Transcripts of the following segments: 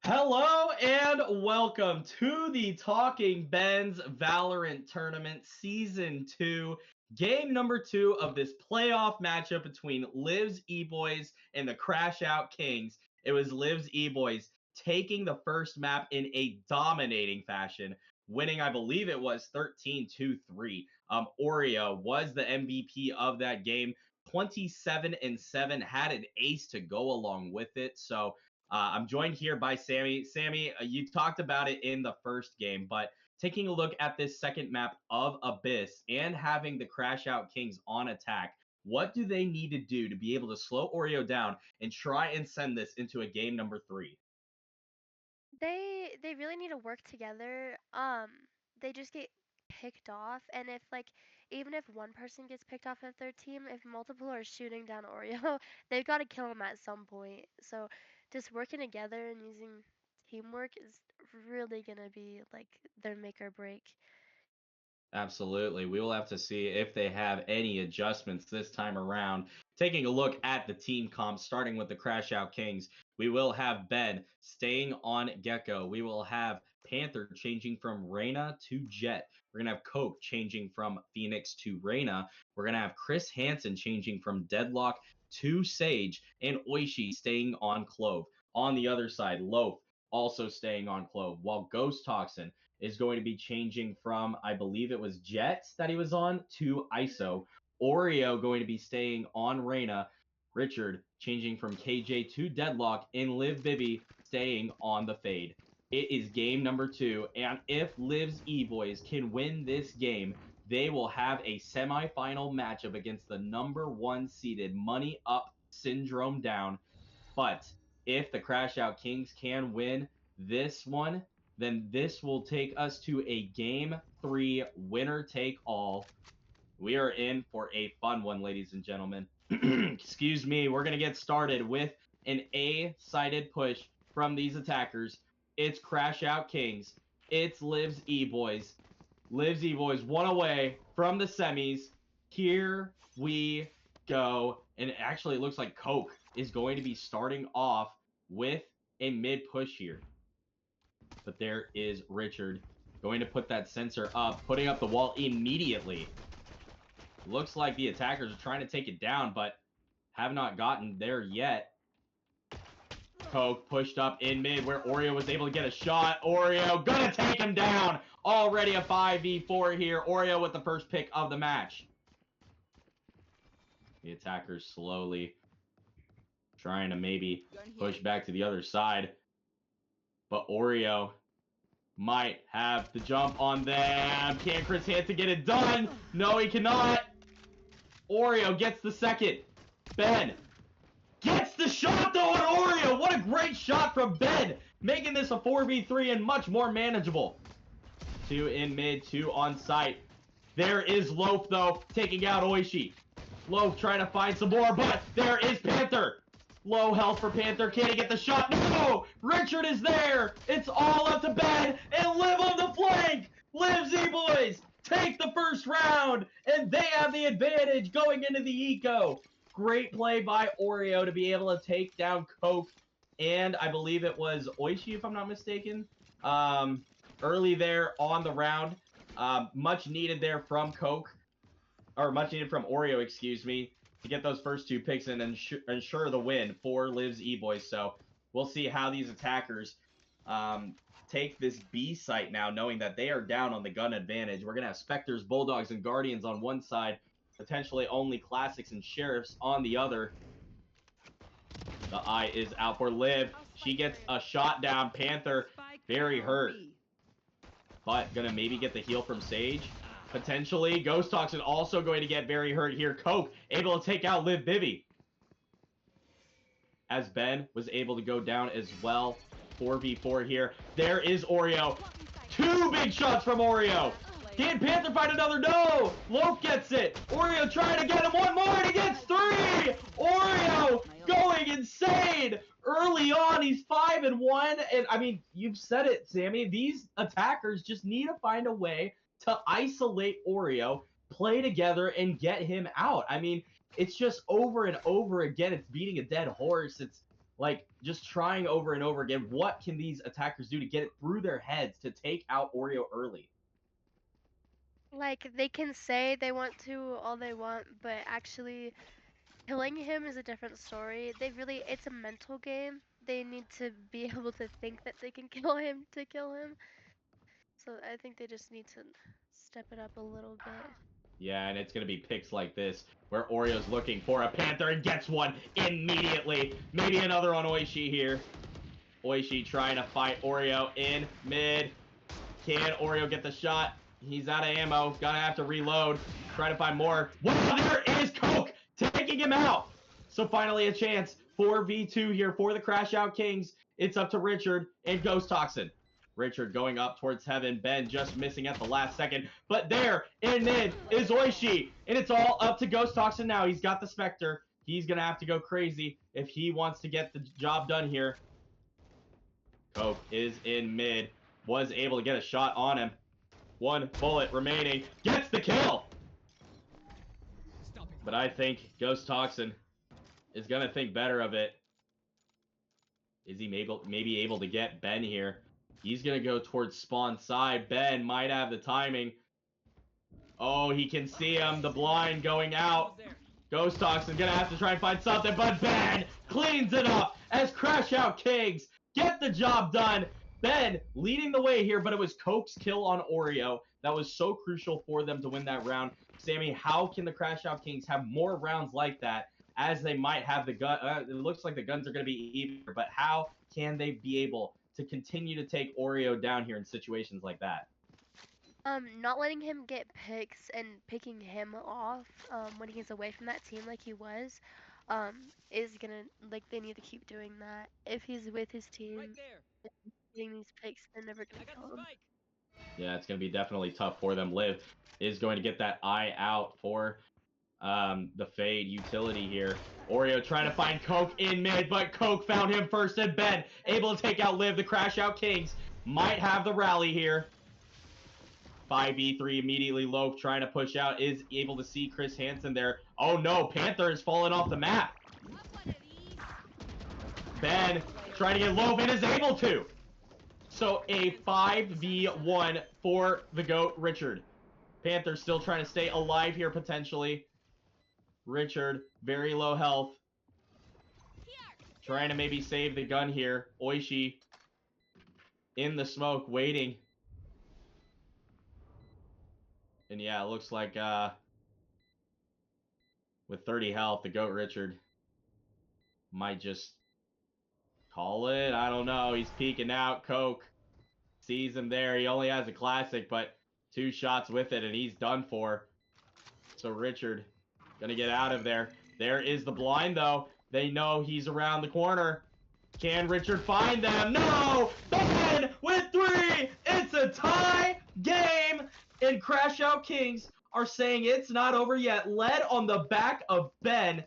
Hello and welcome to the Talking Ben's Valorant Tournament Season 2, game number 2 of this playoff matchup between Liv's EBoys and the Crashout Kings. It was Liv's EBoys taking the first map in a dominating fashion, winning, I believe it was 13-3. Oreo was the MVP of that game. 27-7, had an ace to go along with it, so I'm joined here by Sammy. Sammy, you talked about it in the first game, but taking a look at this second map of Abyss and having the Crashout Kings on attack, what do they need to do to be able to slow Oreo down and try and send this into a game number 3? They really need to work together. They just get picked off, and if even if one person gets picked off of their team, if multiple are shooting down Oreo, they've got to kill him at some point. So just working together and using teamwork is really gonna be like their make or break. Absolutely. We will have to see if they have any adjustments this time around. Taking a look at the team comps, starting with the Crashout Kings, we will have Ben staying on Gecko. We will have Panther changing from Reyna to Jet. We're going to have Coke changing from Phoenix to Reyna. We're going to have Chris Hansen changing from Deadlock to Sage, and Oishi staying on Clove. On the other side, Loaf also staying on Clove, while Ghost Toxin is going to be changing from, I believe it was Jets that he was on, to ISO. Oreo going to be staying on Reyna. Richard changing from KJ to Deadlock. And Liv Bibby staying on the Fade. It is game number 2. And if Liv's EBoys can win this game, they will have a semifinal matchup against the number 1 seeded Money Up Syndrome Down. But if the Crashout Kings can win this one, then this will take us to a game 3 winner take all. We are in for a fun one, ladies and gentlemen. Excuse me. We're going to get started with an A-sided push from these attackers. It's Crashout Kings. It's Liv's EBoys. Liv's EBoys one away from the semis. Here we go. And actually, it looks like Coke is going to be starting off with a mid push here. But there is Richard going to put that sensor up, putting up the wall immediately. Looks like the attackers are trying to take it down, but have not gotten there yet. Coke pushed up in mid where Oreo was able to get a shot. Oreo gonna take him down. Already a 5v4 here. Oreo with the first pick of the match. The attackers slowly trying to maybe push back to the other side. But Oreo might have the jump on them. Can Chris Hansen get it done? No, he cannot. Oreo gets the second. Ben gets the shot though on Oreo. What a great shot from Ben. Making this a 4v3 and much more manageable. 2 in mid, 2 on site. There is Loaf though, taking out Oishi. Loaf trying to find some more, but there is Panther. Low health for Panther. Can he get the shot? No! Richard is there! It's all up to Ben and Liv on the flank! Liv's EBoys take the first round, and they have the advantage going into the eco. Great play by Oreo to be able to take down Coke, and I believe it was Oishi, if I'm not mistaken. Early there on the round. Much needed there from Coke. Or much needed from Oreo, excuse me, to get those first 2 picks and ensure the win for Liv's EBoys. So we'll see how these attackers take this B site now, knowing that they are down on the gun advantage. We're going to have Spectres, Bulldogs, and Guardians on one side, potentially only Classics and Sheriffs on the other. The eye is out for Liv. She gets a shot down. Panther, very hurt. But going to maybe get the heal from Sage. Potentially, Ghost Toxin also going to get very hurt here. Coke able to take out Liv Bibby. As Ben was able to go down as well. 4v4 here. There is Oreo. 2 big shots from Oreo. Can Panther find another? No! Loaf gets it. Oreo trying to get him one more, and he gets 3! Oreo going insane! Early on, he's 5-1, and I mean, you've said it, Sammy. These attackers just need to find a way to isolate Oreo, play together, and get him out. I mean, it's just over and over again. It's beating a dead horse. It's like just trying over and over again. What can these attackers do to get it through their heads to take out Oreo early? Like, they can say they want to all they want, but actually killing him is a different story. It's a mental game. They need to be able to think that they can kill him to kill him. So I think they just need to step it up a little bit. Yeah, and it's going to be picks like this where Oreo's looking for a Panther and gets one immediately. Maybe another on Oishi here. Oishi trying to fight Oreo in mid. Can Oreo get the shot? He's out of ammo. Gonna have to reload. Try to find more. Wow, there is Coke taking him out. So finally a chance. 4v2 here for the Crashout Kings. It's up to Richard and Ghost Toxin. Richard going up towards heaven. Ben just missing at the last second. But there in mid is Oishi. And it's all up to Ghost Toxin now. He's got the Spectre. He's going to have to go crazy if he wants to get the job done here. Coke is in mid. Was able to get a shot on him. 1 bullet remaining. Gets the kill! But I think Ghost Toxin is going to think better of it. Is he maybe able to get Ben here? He's going to go towards spawn side. Ben might have the timing. Oh, he can see him. The blind going out. Ghost Toxin going to have to try and find something, but Ben cleans it up as Crashout Kings get the job done. Ben leading the way here, but it was Coke's kill on Oreo that was so crucial for them to win that round. Sammy, how can the Crashout Kings have more rounds like that as they might have the gun? It looks like the guns are going to be even, but how can they be able to continue to take Oreo down here in situations like that? Not letting him get picks and picking him off when he's away from that team like he was, is gonna, like, they need to keep doing that. If he's with his team, getting these picks, they're never gonna kill him. Yeah, it's going to be definitely tough for them. Liv is going to get that eye out for the Fade utility here. Oreo trying to find Coke in mid, but Coke found him first, and Ben able to take out Liv. The Crashout Kings might have the rally here. 5v3 immediately. Loaf trying to push out, is able to see Chris Hansen there. Oh no, Panther is falling off the map. Ben trying to get Loaf and is able to. So a 5v1 for the GOAT, Richard. Panther still trying to stay alive here potentially. Richard, very low health. Trying to maybe save the gun here. Oishi in the smoke, waiting. And yeah, it looks like with 30 health, the GOAT Richard might just call it. I don't know. He's peeking out. Coke sees him there. He only has a classic, but 2 shots with it, and he's done for. So Richard gonna get out of there. There is the blind, though. They know he's around the corner. Can Richard find them? No! Ben with 3! It's a tie game! And Crashout Kings are saying it's not over yet. Led on the back of Ben.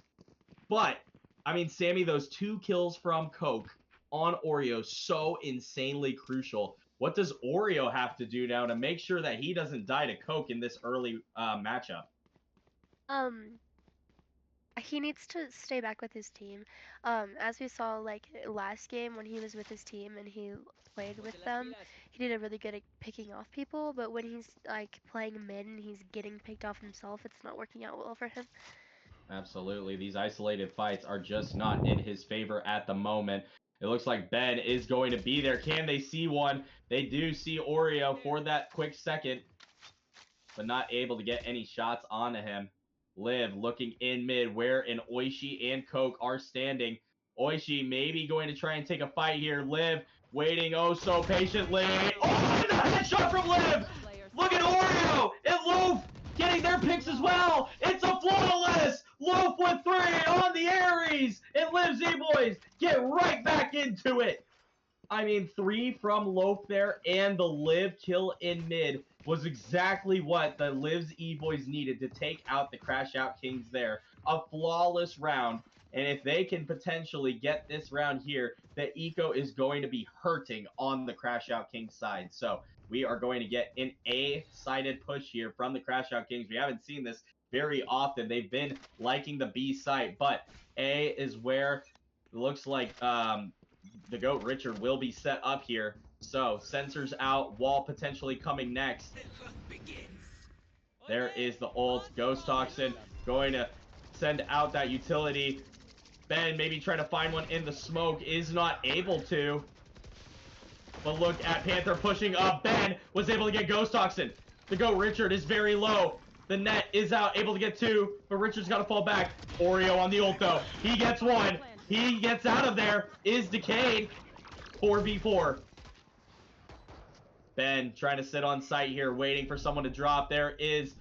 But, I mean, Sammy, those 2 kills from Coke on Oreo, so insanely crucial. What does Oreo have to do now to make sure that he doesn't die to Coke in this early matchup? He needs to stay back with his team. As we saw, like, last game when he was with his team and he played with them, he did a really good at picking off people, but when he's, like, playing mid and he's getting picked off himself, it's not working out well for him. Absolutely. These isolated fights are just not in his favor at the moment. It looks like Ben is going to be there. Can they see one? They do see Oreo for that quick second, but not able to get any shots onto him. Liv looking in mid where an Oishi and Coke are standing. Oishi maybe going to try and take a fight here. Liv waiting oh so patiently. Oh, and a headshot from Liv! Look at Oreo and Loaf getting their picks as well. It's a flawless Loaf with 3 on the Aries, and Liv's EBoys get right back into it. I mean, 3 from Loaf there, and the Liv kill in mid was exactly what the Liv's EBoys needed to take out the Crashout Kings there. A flawless round, and if they can potentially get this round here, the eco is going to be hurting on the Crashout Kings side. So we are going to get an A-sided push here from the Crashout Kings. We haven't seen this very often. They've been liking the B site, but A is where looks like the GOAT Richard will be set up here. So, sensors out, wall potentially coming next. There is the ult. Ghost Toxin going to send out that utility. Ben maybe trying to find one in the smoke, is not able to. But look at Panther pushing up. Ben was able to get Ghost Toxin. The GOAT Richard is very low. The net is out, able to get two, but Richard's got to fall back. Oreo on the ult though. He gets one. He gets out of there. Is decayed. 4v4. Ben trying to sit on site here, waiting for someone to drop. There is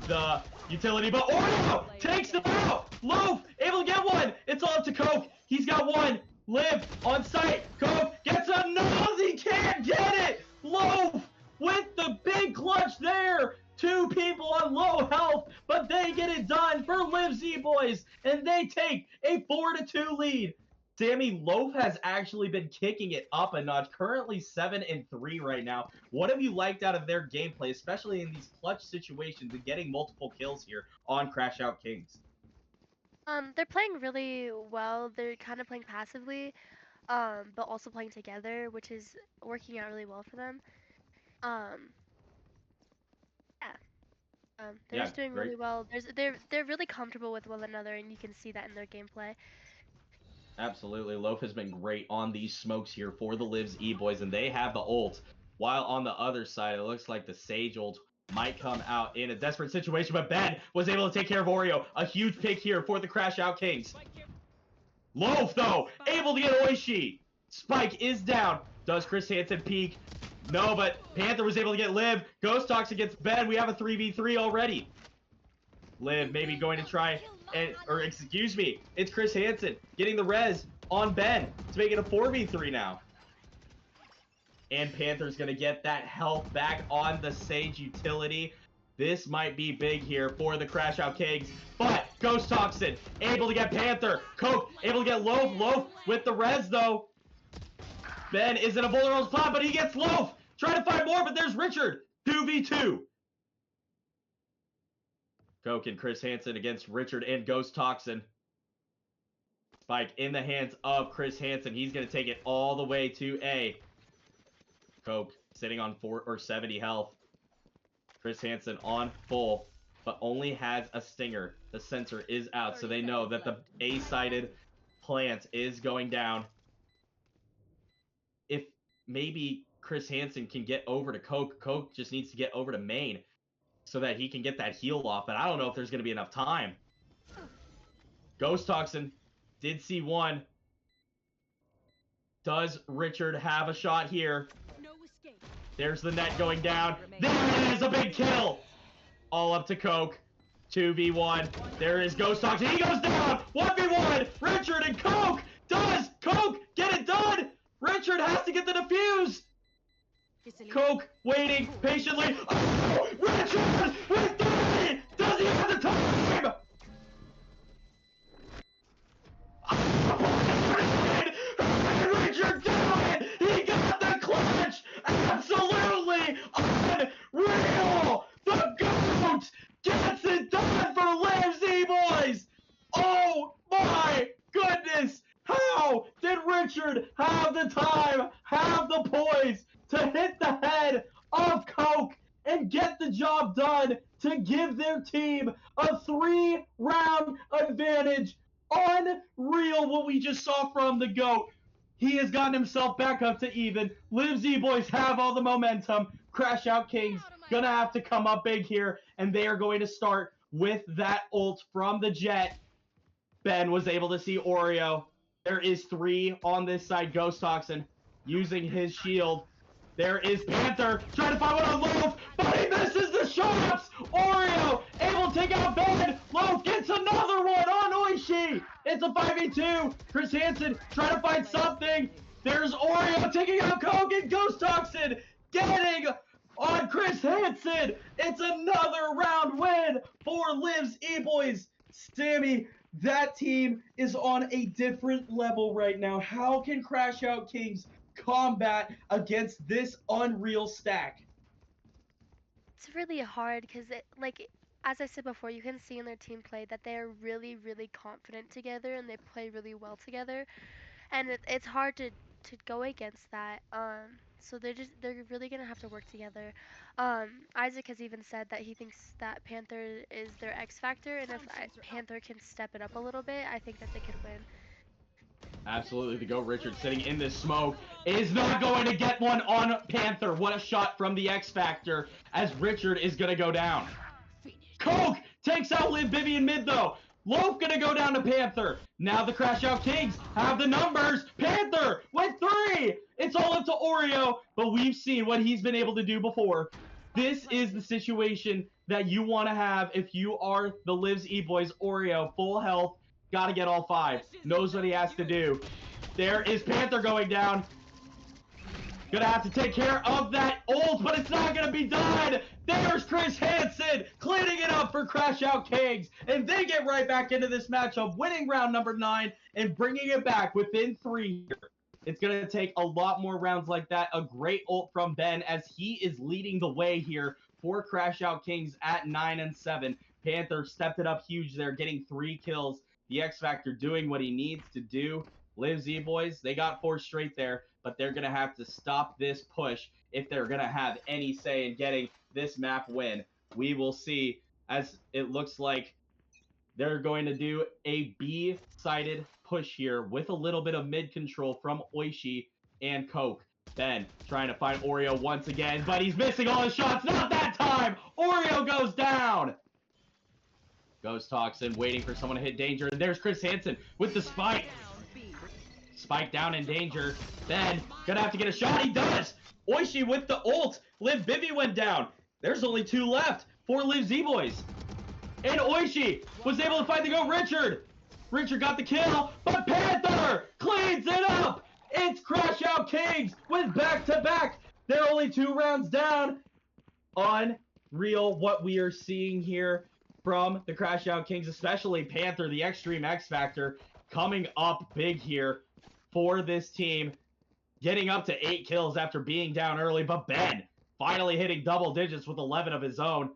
the utility, but Oreo takes them out. Loaf able to get one. It's all up to Coke. He's got one. Live on site. Coke gets a nose. He can't get it. Loaf with the big clutch there. Two people on low health, but they get it done for Liv's EBoys, and they take a 4-2 lead. Sammy, Loaf has actually been kicking it up a notch, currently 7-3 right now. What have you liked out of their gameplay, especially in these clutch situations and getting multiple kills here on Crashout Kings? They're playing really well. They're kind of playing passively, but also playing together, which is working out really well for them. Yeah. They're just doing really well. They're really comfortable with one another, and you can see that in their gameplay. Absolutely. Loaf has been great on these smokes here for the Liv's EBoys, and they have the ult. While on the other side, it looks like the Sage ult might come out in a desperate situation, but Ben was able to take care of Oreo. A huge pick here for the Crashout Kings. Loaf, though, able to get Oishi. Spike is down. Does Chris Hansen peek? No, but Panther was able to get Liv. Ghost Tox against Ben. We have a 3v3 already. Liv maybe going to try, or excuse me, it's Chris Hansen getting the res on Ben to make it a 4v3 now. And Panther's going to get that health back on the Sage utility. This might be big here for the Crashout Kings, but Ghost Toxin able to get Panther. Coke able to get Loaf. Loaf with the res though. Ben is in a vulnerable spot, but he gets Loaf. Trying to find more, but there's Richard. 2v2. Coke and Chris Hansen against Richard and Ghost Toxin. Spike in the hands of Chris Hansen. He's going to take it all the way to A. Coke sitting on 70 health. Chris Hansen on full, but only has a stinger. The sensor is out, so they know that the A-sided plant is going down. If maybe Chris Hansen can get over to Coke, Coke just needs to get over to main so that he can get that heal off, but I don't know if there's going to be enough time. Ghost Toxin did see one. Does Richard have a shot here? There's the net going down. There it is, a big kill. All up to Coke. 2v1. There is Ghost Toxin. He goes down. 1v1. Richard and Coke. Does Coke get it done? Richard has to get the defuse. Coke waiting patiently. Oh, Richard with 3. Does he have the time? Oh, Richard did it. He got the clutch. Absolutely unreal. The GOAT gets it done for Liv's EBoys. Oh my goodness. How did Richard have the time, have the poise to hit the head of Coke and get the job done to give their team a 3-round advantage? Unreal what we just saw from the GOAT. He has gotten himself back up to even. Liv's EBoys have all the momentum. Crashout Kings gonna have to come up big here, and they are going to start with that ult from the Jet. Ben was able to see Oreo. There is 3 on this side. Ghost Toxin using his shield. There is Panther trying to find one on Loaf, but he misses the shots. Oreo able to take out Ben. Loaf gets another one on Oishi. It's a 5v2. Chris Hansen trying to find something. There's Oreo taking out Coke, and Ghost Toxin getting on Chris Hansen. It's another round win for Liv's EBoys. Sammy, that team is on a different level right now. How can Crashout Kings combat against this unreal stack? It's really hard because as I said before, you can see in their team play that they are really, really confident together and they play really well together. And it's hard to go against that. So they're really gonna have to work together. Isaac has even said that he thinks that Panther is their X factor, and if Panther can step it up a little bit, I think that they could win. Absolutely, the Goat Richard sitting in this smoke is not going to get one on Panther. What a shot from the X Factor as Richard is going to go down. Coke takes out Liv Bibby in mid though. Loaf gonna go down to Panther. Now the Crashout Kings have the numbers. Panther with 3. It's all up to Oreo, but we've seen what he's been able to do before. This is the situation that you want to have if you are the Liv's EBoys. Oreo, full health, gotta get all 5. Knows what he has to do. There is Panther going down. Gonna have to take care of that ult, but it's not gonna be done. There's Chris Hansen cleaning it up for Crashout Kings, and they get right back into this matchup, winning round number 9 and bringing it back within 3 here. It's gonna take a lot more rounds like that. A great ult from Ben as he is leading the way here for Crashout Kings at 9 and 7. Panther stepped it up huge there, getting 3 kills. The X Factor doing what he needs to do. Liv EBoys, they got 4 straight there, but they're going to have to stop this push if they're going to have any say in getting this map win. We will see, as it looks like they're going to do a B-sided push here with a little bit of mid control from Oishi and Coke. Ben trying to find Oreo once again, but he's missing all his shots. Not that time! Oreo goes down! Ghost Toxin waiting for someone to hit danger, and there's Chris Hansen with the spike. Spike down in danger. Ben gonna have to get a shot. He does! Oishi with the ult. Liv Bibby went down. There's only 2 left for Liv EBoys. And Oishi was able to find the Goat Richard. Richard got the kill, but Panther cleans it up. It's Crashout Kings with back-to-back. They're only 2 rounds down. Unreal what we are seeing here from the Crashout Kings, especially Panther, the Extreme X Factor, coming up big here for this team, getting up to 8 kills after being down early, but Ben finally hitting double digits with 11 of his own.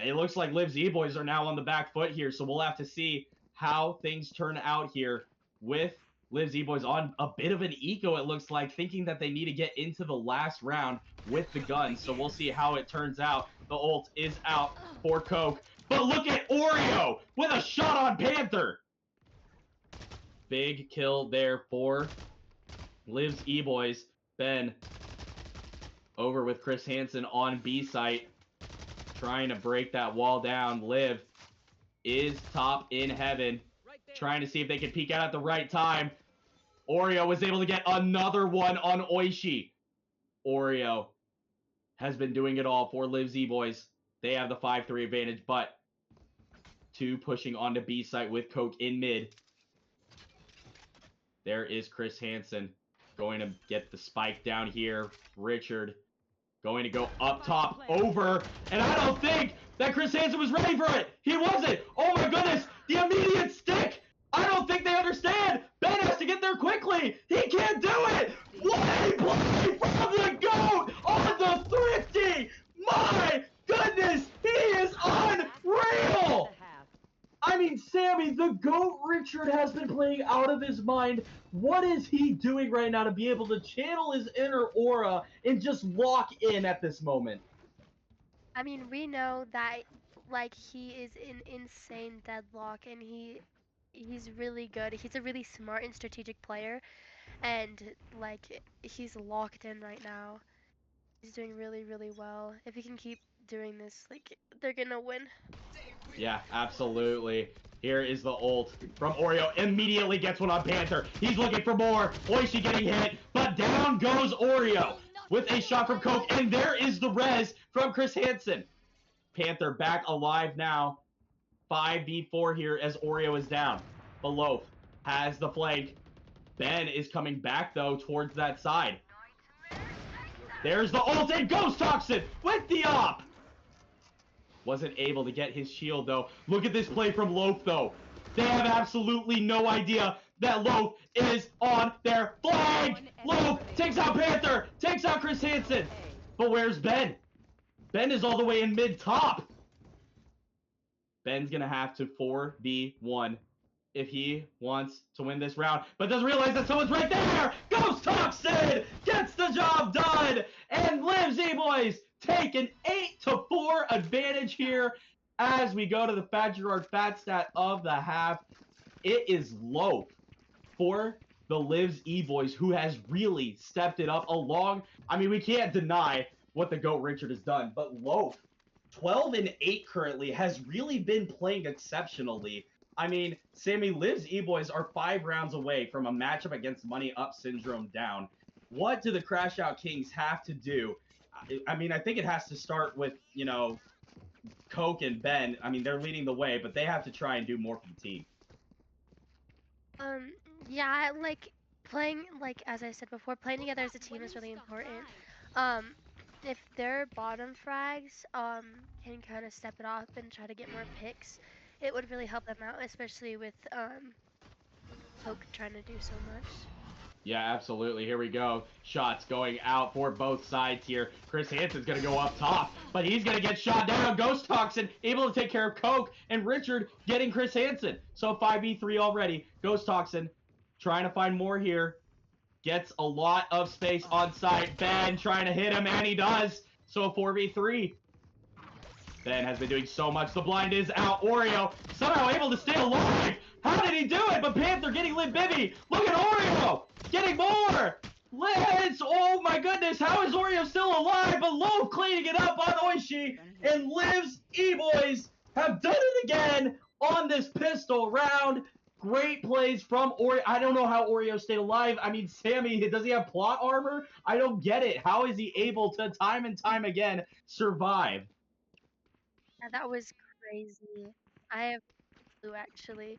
It looks like Liv's EBoys are now on the back foot here, so we'll have to see how things turn out here with Liv's EBoys on a bit of an eco, it looks like, thinking that they need to get into the last round with the gun, so we'll see how it turns out. The ult is out for Coke, but look at Oreo with a shot on Panther. Big kill there for Liv's EBoys. Ben over with Chris Hansen on B site, trying to break that wall down. Liv is top in heaven, trying to see if they can peek out at the right time. Oreo was able to get another one on Oishi. Oreo has been doing it all for Liv's EBoys. They have the 5-3 advantage, but 2 pushing onto B site with Coke in mid. There is Chris Hansen going to get the spike down here. Richard going to go up top, over, and I don't think that Chris Hansen was ready for it. He wasn't. Oh my goodness, the immediate stick. I don't think they understand. Ben has to get there quickly. He can't do it. What a play from the GOAT on the Thrifty. My goodness, he is unreal. I mean, Sammy, the GOAT Richard has been playing out of his mind. What is he doing right now to be able to channel his inner aura and just lock in at this moment? I mean, we know that like he is in insane deadlock, and he's really good. He's a really smart and strategic player, and like he's locked in right now. He's doing really, really well. If he can keep doing this, like they're gonna win. Yeah, absolutely. Here is the ult from Oreo. Immediately gets one on Panther. He's looking for more. Oishi getting hit, but down goes Oreo with a shot from Coke, and there is the res from Chris Hansen. Panther back alive now. 5v4 here as Oreo is down. Below has the flank. Ben is coming back, though, towards that side. There's the ult, and Ghost Toxin with the op! Wasn't able to get his shield, though. Look at this play from Loaf, though. They have absolutely no idea that Loaf is on their flank! Loaf takes out Panther, takes out Chris Hansen. But where's Ben? Ben is all the way in mid-top. Ben's going to have to 4v1 if he wants to win this round, but doesn't realize that someone's right there. Ghost Toxin gets the job done, and lives EBoys take an 8-4 advantage here as we go to the Fat Gerard Fat Stat of the half. It is low for the Lives EBoys, who has really stepped it up along. I mean, we can't deny what the GOAT Richard has done, but Loaf, 12-8 currently, has really been playing exceptionally. I mean, Sammy, Lives EBoys are 5 rounds away from a matchup against Money Up Syndrome down. What do the Crashout Kings have to do? I mean, I think it has to start with, you know, Coke and Ben. I mean, they're leading the way, but they have to try and do more for the team. Yeah, like playing, like as I said before, playing together as a team is really important. If their bottom frags can kind of step it off and try to get more picks, it would really help them out, especially with Poke trying to do so much. Yeah, absolutely. Here we go. Shots going out for both sides here. Chris Hansen's going to go up top, but he's going to get shot down. Ghost Toxin able to take care of Coke, and Richard getting Chris Hansen. So 5v3 already. Ghost Toxin trying to find more here. Gets a lot of space on site. Ben trying to hit him, and he does. So 4v3. Ben has been doing so much. The blind is out. Oreo somehow able to stay alive. How did he do it? But Panther getting Lid Bibby. Look at Oreo getting more. Liz, oh my goodness. How is Oreo still alive? But Loaf cleaning it up on Oishi. And Lives EBoys have done it again on this pistol round. Great plays from Oreo. I don't know how Oreo stayed alive. I mean, Sammy, does he have plot armor? I don't get it. How is he able to time and time again survive? Yeah, that was crazy. I have no clue, actually.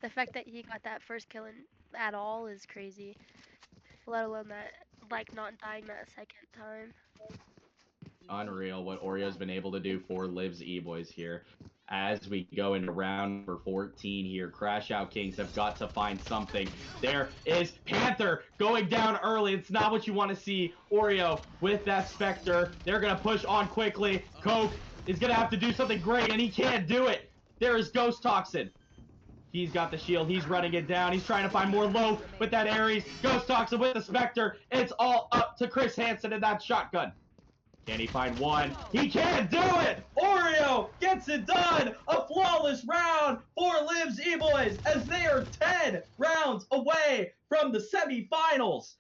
The fact that he got that first kill at all is crazy. Let alone that, like, not dying that second time. Unreal what Oreo's been able to do for Lives EBoys here. As we go into round number 14 here, Crashout Kings have got to find something. There is Panther going down early. It's not what you want to see. Oreo with that Spectre. They're going to push on quickly. Coke is going to have to do something great, and he can't do it. There is Ghost Toxin. He's got the shield. He's running it down. He's trying to find more Loaf with that Ares. Ghost Toxin with the Spectre. It's all up to Chris Hansen and that shotgun. Can he find one? He can't do it! Oreo gets it done! A flawless round for Lives EBoys as they are 10 rounds away from the semifinals.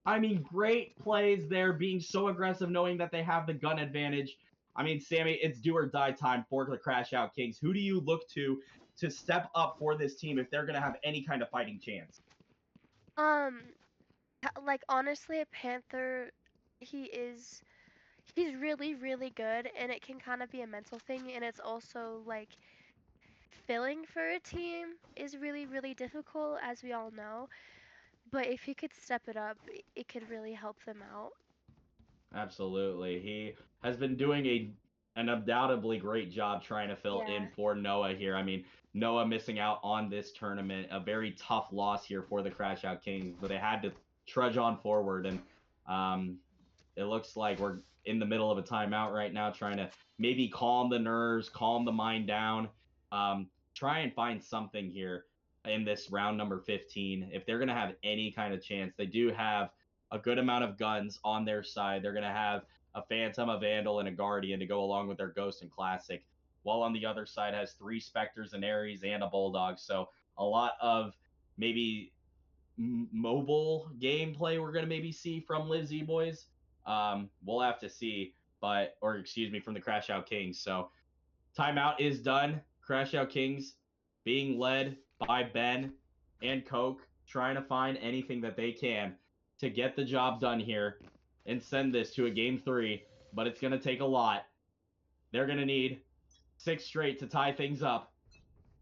I mean, great plays there, being so aggressive, knowing that they have the gun advantage. I mean, Sammy, it's do or die time for the Crashout Kings. Who do you look to step up for this team if they're going to have any kind of fighting chance? Like, honestly, Panther, he's really, really good, and it can kind of be a mental thing, and it's also, like, filling for a team is really, really difficult, as we all know. But if he could step it up, it could really help them out. Absolutely. He has been doing an undoubtedly great job trying to fill in for Noah here. I mean, Noah missing out on this tournament, a very tough loss here for the Crashout Kings, but they had to trudge on forward, and it looks like we're in the middle of a timeout right now, trying to maybe calm the nerves, calm the mind down, try and find something here in this round number 15. If they're going to have any kind of chance, they do have a good amount of guns on their side. They're going to have a Phantom, a Vandal, and a Guardian to go along with their Ghost and Classic, while on the other side has 3 Spectres, an Ares, and a Bulldog. So a lot of maybe mobile gameplay we're going to maybe see from Lives EBoys. We'll have to see, from the Crashout Kings. So timeout is done. Crashout Kings being led by Ben and Coke, trying to find anything that they can to get the job done here and send this to a game 3, but it's going to take a lot. They're going to need 6 straight to tie things up.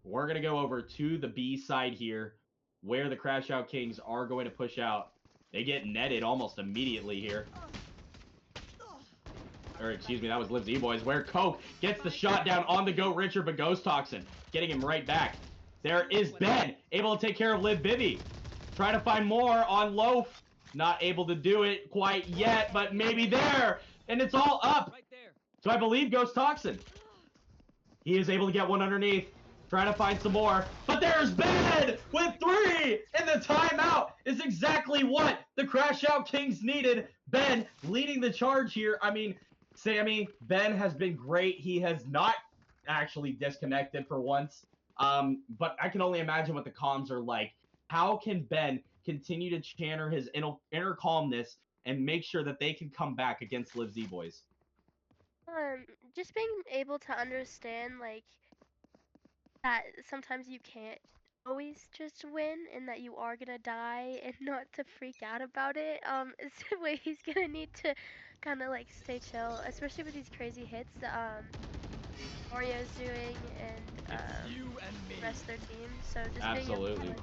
We're going to go over to the B side here, where the Crashout Kings are going to push out. They get netted almost immediately here. Or, excuse me, that was Lives EBoys, where Coke gets the shot down on the GOAT Richard, but Ghost Toxin getting him right back. There is Ben, able to take care of Lid Bibby. Trying to find more on Loaf. Not able to do it quite yet, but maybe there. And it's all up. So I believe Ghost Toxin. He is able to get one underneath. Trying to find some more. But there's Ben with 3! And the timeout is exactly what the Crashout Kings needed. Ben leading the charge here. I mean, Sammy, Ben has been great. He has not actually disconnected for once. But I can only imagine what the comms are like. How can Ben continue to channel his inner calmness and make sure that they can come back against Liv's EBoys? Just being able to understand like that sometimes you can't always just win and that you are gonna die and not to freak out about it. It's the way he's gonna need to kind of like stay chill, especially with these crazy hits Oreo's doing and the rest of their team. So just being able Absolutely. to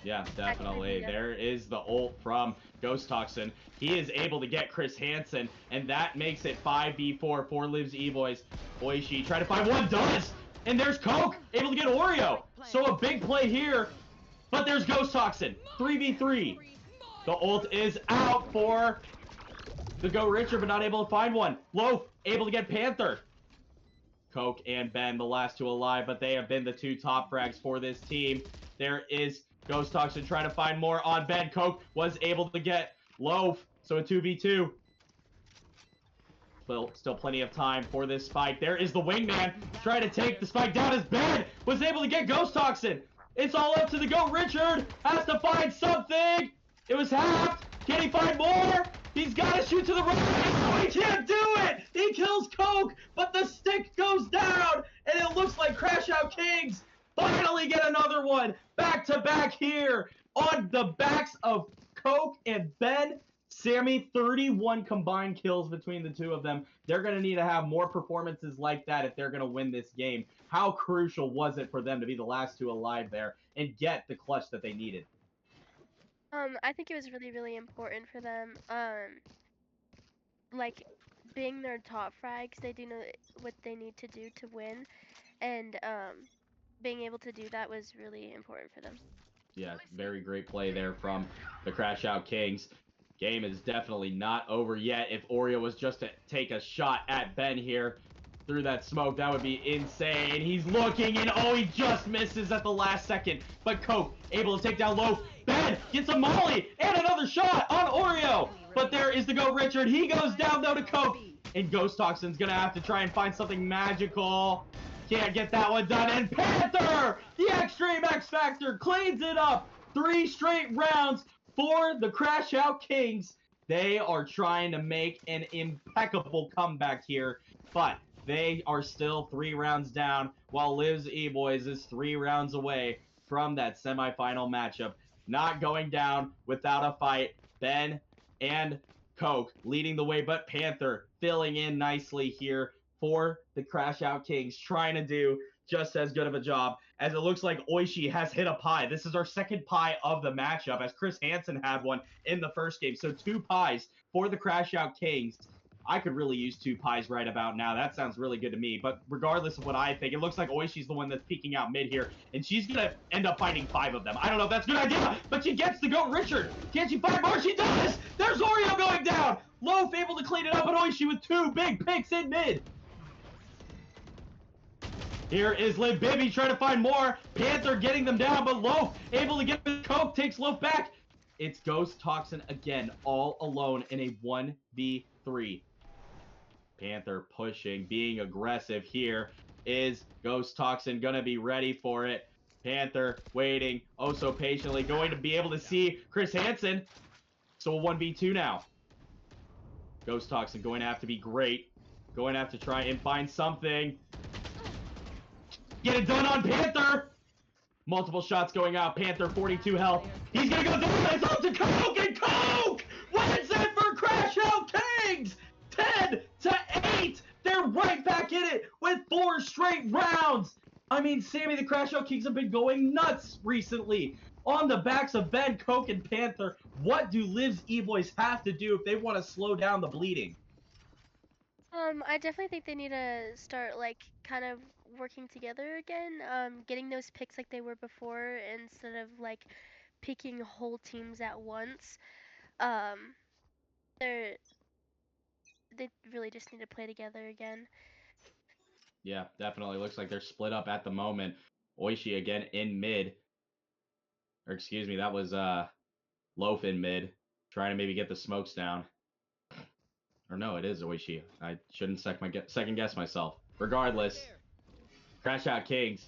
Yeah, definitely. There is the ult from Ghost Toxin. He is able to get Chris Hansen, and that makes it 5v4 for Liv's EBoys. Oishi trying to find one, does! And there's Coke, able to get Oreo. So a big play here, but there's Ghost Toxin, 3v3. The ult is out for the Go Richard, but not able to find one. Loaf, able to get Panther. Coke and Ben, the last two alive, but they have been the two top frags for this team. There is Ghost Toxin trying to find more on Ben. Coke was able to get Loaf, so a 2v2. Still plenty of time for this spike. There is the wingman trying to take the spike down as Ben was able to get Ghost Toxin. It's all up to the GOAT Richard. Has to find something. It was halved. Can he find more? He's got to shoot to the right. Oh, he can't do it. He kills Coke, but the stick goes down, and it looks like Crashout Kings finally get another one. Back to back here on the backs of Coke and Ben. Sammy, 31 combined kills between the two of them. They're going to need to have more performances like that if they're going to win this game. How crucial was it for them to be the last two alive there and get the clutch that they needed? I think it was really, really important for them. Like being their top frags, they do know what they need to do to win, and being able to do that was really important for them. Yeah, very great play there from the Crashout Kings. Game is definitely not over yet. If Oreo was just to take a shot at Ben here through that smoke, that would be insane. He's looking, and oh, he just misses at the last second. But Coke able to take down Loaf. Ben gets a molly and another shot on Oreo. But there is the GOAT Richard. He goes down, though, to Coke. And Ghost Toxin's going to have to try and find something magical. Can't get that one done. And Panther, the Extreme X Factor, cleans it up. 3 straight rounds for the Crashout Kings. They are trying to make an impeccable comeback here, but they are still 3 rounds down, while Liv's EBoys is 3 rounds away from that semifinal matchup. Not going down without a fight. Ben and Coke leading the way, but Panther filling in nicely here for the Crashout Kings, trying to do just as good of a job as it looks like Oishi has hit a pie. This is our second pie of the matchup, as Chris Hansen had one in the first game. So 2 pies for the Crashout Kings. I could really use 2 pies right about now. That sounds really good to me. But regardless of what I think, it looks like Oishi's the one that's peeking out mid here. And she's going to end up finding 5 of them. I don't know if that's a good idea, but she gets the GOAT Richard. Can she find more? She does! There's Oreo going down! Loaf able to clean it up, and Oishi with 2 big picks in mid. Here is Liv Bibby trying to find more. Panther getting them down, but Loaf able to get the Coke, takes Loaf back. It's Ghost Toxin again, all alone in a 1v3. Panther pushing, being aggressive here. Is Ghost Toxin going to be ready for it? Panther waiting, oh so patiently, going to be able to see Chris Hansen. So a 1v2 now. Ghost Toxin going to have to be great. Going to have to try and find something. Get it done on Panther. Multiple shots going out. Panther, 42 health. He's going to go down. It's up to Coke, and Coke wins it for Crashout Kings. 10-8. They're right back in it with 4 straight rounds. I mean, Sammy, the Crashout Kings have been going nuts recently. On the backs of Ben, Coke, and Panther, what do Liv's EBoys have to do if they want to slow down the bleeding? I definitely think they need to start like kind of working together again. Getting those picks like they were before instead of like picking whole teams at once. Um, they really just need to play together again. Yeah, definitely looks like they're split up at the moment. Oishi again in mid. Or excuse me, that was Loaf in mid. Trying to maybe get the smokes down. Or no, it is Oishi. I shouldn't second guess myself. Regardless, Crashout Kings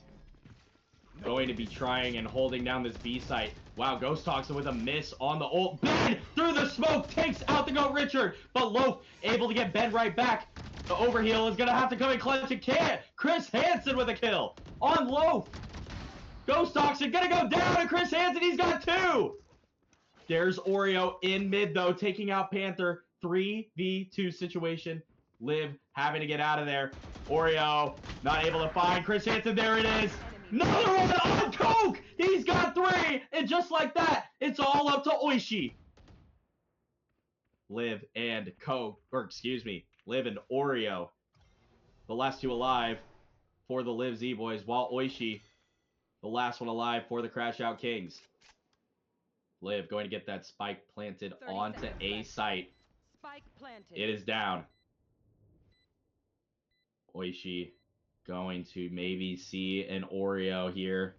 going to be trying and holding down this B site. Wow, Ghost Toxin with a miss on the ult. Ben through the smoke takes out the GOAT Richard, but Loaf able to get Ben right back. The overheal is gonna have to come and clutch. It can't. Chris Hansen with a kill on Loaf. Ghost Toxin gonna go down, and Chris Hansen, he's got 2. There's Oreo in mid though, taking out Panther. 3v2 situation. Liv having to get out of there. Oreo not able to find Chris Hansen. There it is. Another one on Coke! He's got 3! And just like that, it's all up to Oishi. Liv and Coke, or excuse me, Liv and Oreo. The last 2 alive for the Liv's EBoys, while Oishi, the last one alive for the Crashout Kings. Liv going to get that spike planted onto A site. Spike planted. It is down. Oishi going to maybe see an Oreo here.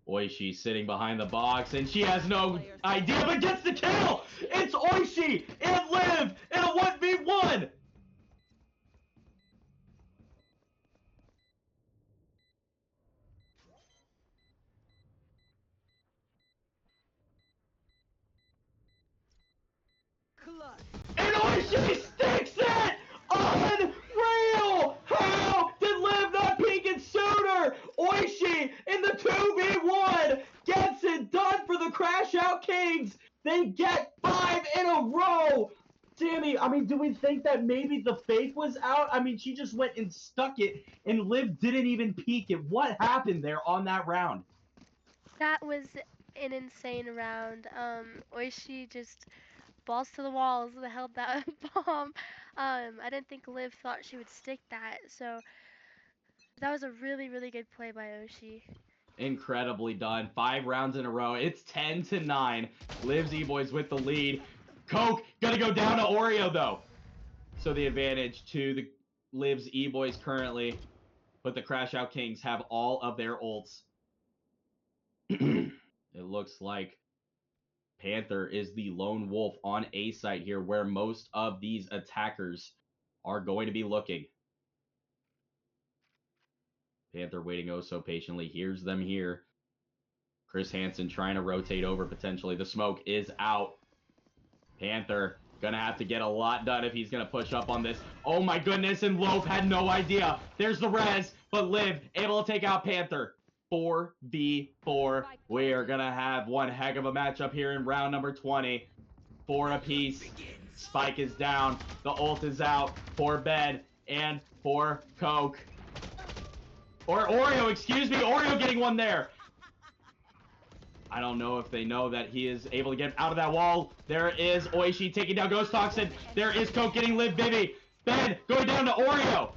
Oishi sitting behind the box, and she has no idea, but gets the kill! It's Oishi and Liv in a 1v1! And Oishi sticks it! Unreal! How did Liv not peek it sooner? Oishi in the 2v1 gets it done for the Crashout Kings. They get 5 in a row. Sammy, I mean, do we think that maybe the fake was out? I mean, she just went and stuck it, and Liv didn't even peek it. What happened there on that round? That was an insane round. Oishi just balls to the walls and held that bomb. I didn't think Liv thought she would stick that, so that was a really, really good play by Oishi. Incredibly done. 5 rounds in a row. It's 10-9. Liv's EBoys with the lead. Coke gonna go down to Oreo though. So the advantage to the Liv's EBoys currently. But the Crashout Kings have all of their ults. It looks like Panther is the lone wolf on A site here, where most of these attackers are going to be looking. Panther waiting oh so patiently. Hears them here. Chris Hansen trying to rotate over potentially. The smoke is out. Panther gonna have to get a lot done if he's gonna push up on this. Oh my goodness, and Loaf had no idea. There's the res, but Liv able to take out Panther. 4v4. We are gonna have one heck of a matchup here in round number 20. 4 apiece. Spike is down. The ult is out for Ben and for Coke. Or Oreo, excuse me. Oreo getting one there. I don't know if they know that he is able to get out of that wall. There is Oishi taking down Ghost Toxin. There is Coke getting Liv Bibi. Ben going down to Oreo.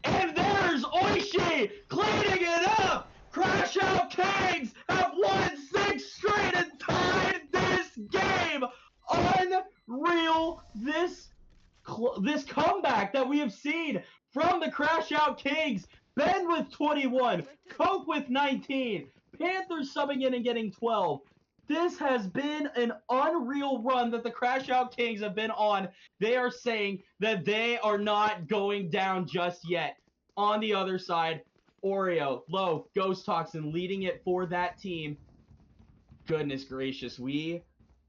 And there's Oishi cleaning it up! Crashout Kings have won 6 straight and tied this game! Unreal, this comeback that we have seen from the Crashout Kings. Ben with 21, Coke with 19, Panthers subbing in and getting 12. This has been an unreal run that the Crashout Kings have been on. They are saying that they are not going down just yet. On the other side, Oreo, Loaf, Ghost Toxin leading it for that team. Goodness gracious, we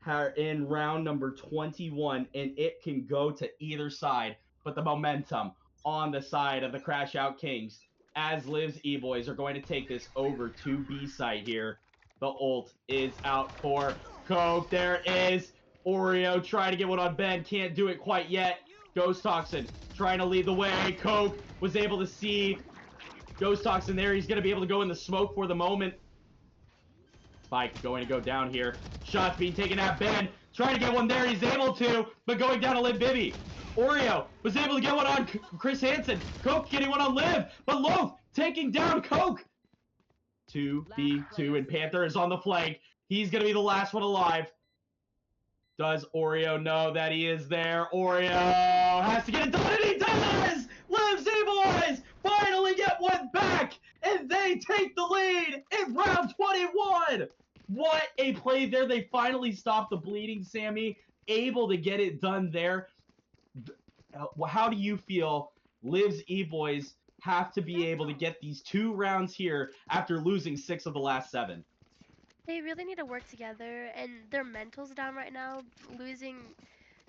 are in round number 21, and it can go to either side. But the momentum on the side of the Crashout Kings, as Liv's EBoys are going to take this over to B site here. The ult is out for Coke. There is Oreo trying to get one on Ben. Can't do it quite yet. Ghost Toxin trying to lead the way. Coke was able to see Ghost Toxin there. He's going to be able to go in the smoke for the moment. Spike going to go down here. Shots being taken at Ben. Trying to get one there. He's able to, but going down to Liv Bibi. Oreo was able to get one on Chris Hansen. Coke getting one on Liv, but Loaf taking down Coke. 2v2, and Panther is on the flank. He's going to be the last one alive. Does Oreo know that he is there? Oreo has to get it done, and he does! Lives EBoys finally get one back, and they take the lead in round 21! What a play there. They finally stopped the bleeding, Sammy. Able to get it done there. How do you feel Liv's EBoys have to be able to get these 2 rounds here after losing 6 of the last 7? They really need to work together, and their mental's down right now. Losing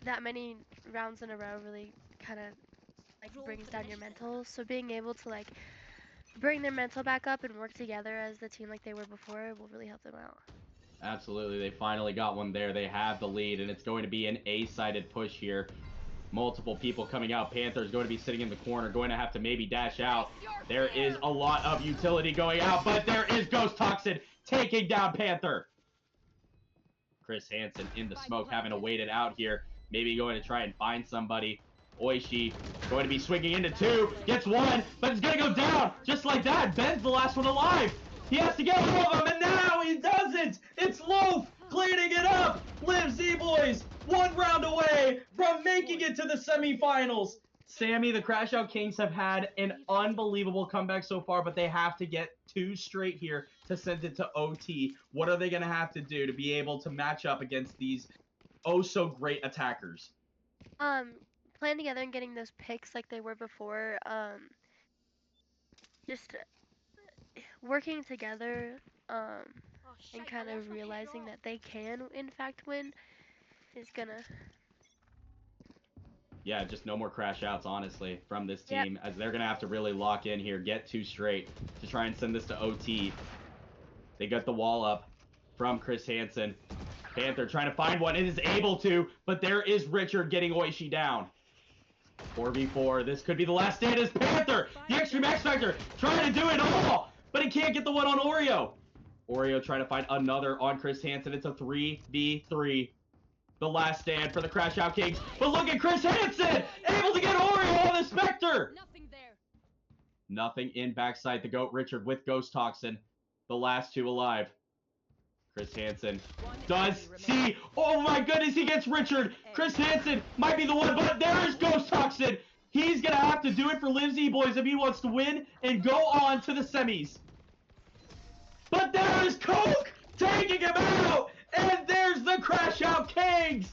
that many rounds in a row really kind of like brings down your mental. So being able to like bring their mental back up and work together as the team like they were before will really help them out. Absolutely. They finally got one there. They have the lead, and it's going to be an A-sided push here. Multiple people coming out. Panther's going to be sitting in the corner, going to have to maybe dash out. There is a lot of utility going out, but there is Ghost Toxin taking down Panther. Chris Hansen in the smoke, having to wait it out here. Maybe going to try and find somebody. Oishi going to be swinging into 2. Gets 1, but it's going to go down just like that. Ben's the last one alive. He has to get all of them, and now he doesn't. It's Loaf cleaning it up. Lives EBoys 1 round away from making it to the semifinals. Sammy, the Crashout Kings have had an unbelievable comeback so far, but they have to get 2 straight here to send it to OT. What are they going to have to do to be able to match up against these oh-so-great attackers? Playing together and getting those picks like they were before. Just working together, and kind of realizing that they can, in fact, win is gonna... Yeah, just no more crash outs, honestly, from this team, as they're going to have to really lock in here, get 2 straight to try and send this to OT. They got the wall up from Chris Hansen. Panther trying to find one. It is able to, but there is Richard getting Oishi down. 4v4. This could be the last stand as Panther, the Extreme X Factor, trying to do it all, but he can't get the one on Oreo. Oreo trying to find another on Chris Hansen. It's a 3v3. The last stand for the Crashout Kings. But look at Chris Hansen! Able to get Oreo on the Spectre! Nothing there. Nothing in backside. The GOAT Richard with Ghost Toxin. The last 2 alive. Chris Hansen does see. Oh my goodness, he gets Richard. Chris Hansen might be the one, but there is Ghost Toxin. He's going to have to do it for Liv's EBoys if he wants to win and go on to the semis. But there is Coke taking him out. And there's the Crashout Kings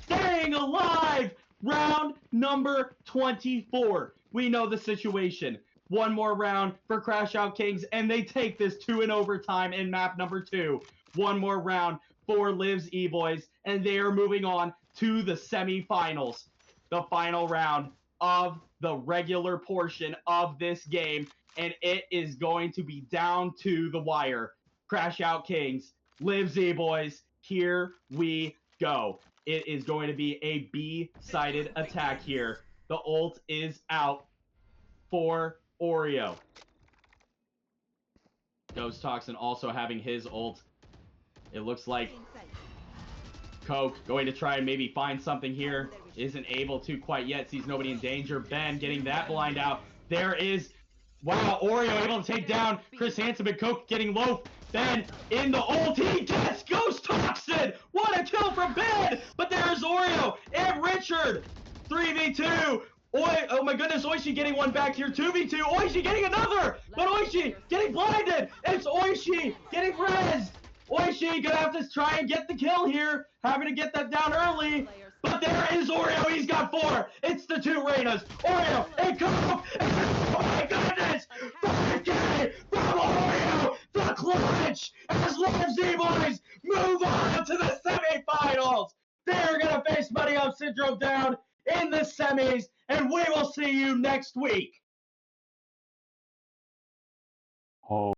staying alive. Round number 24. We know the situation. 1 more round for Crashout Kings, and they take this 2 in overtime in map number 2. 1 more round for Liv's EBoys, and they are moving on to the semifinals. The final round of the regular portion of this game, and it is going to be down to the wire. Crashout Kings, Liv's EBoys, here we go. It is going to be a B-sided attack here. The ult is out for Oreo. Ghost Toxin also having his ult. It looks like Coke going to try and maybe find something here. Isn't able to quite yet. Sees nobody in danger. Ben getting that blind out. There is... Wow, Oreo able to take down Chris Hansen, but Coke getting low. Ben in the ult. He gets Ghost Toxin. What a kill from Ben. But there's Oreo and Richard. 3v2. Oh my goodness, Oishi getting one back here. 2v2. Oishi getting another. But Oishi getting blinded. It's Oishi getting res. Oishi gonna have to try and get the kill here. Having to get that down early. But there is Oreo. He's got 4. It's the 2 Reynas. Oreo and Coke. Oh my goodness. 5K from Oreo. The clutch. As Liv's EBoys move on to the semifinals. They're going to face Money Up Syndrome down in the semis. And we will see you next week. Oh.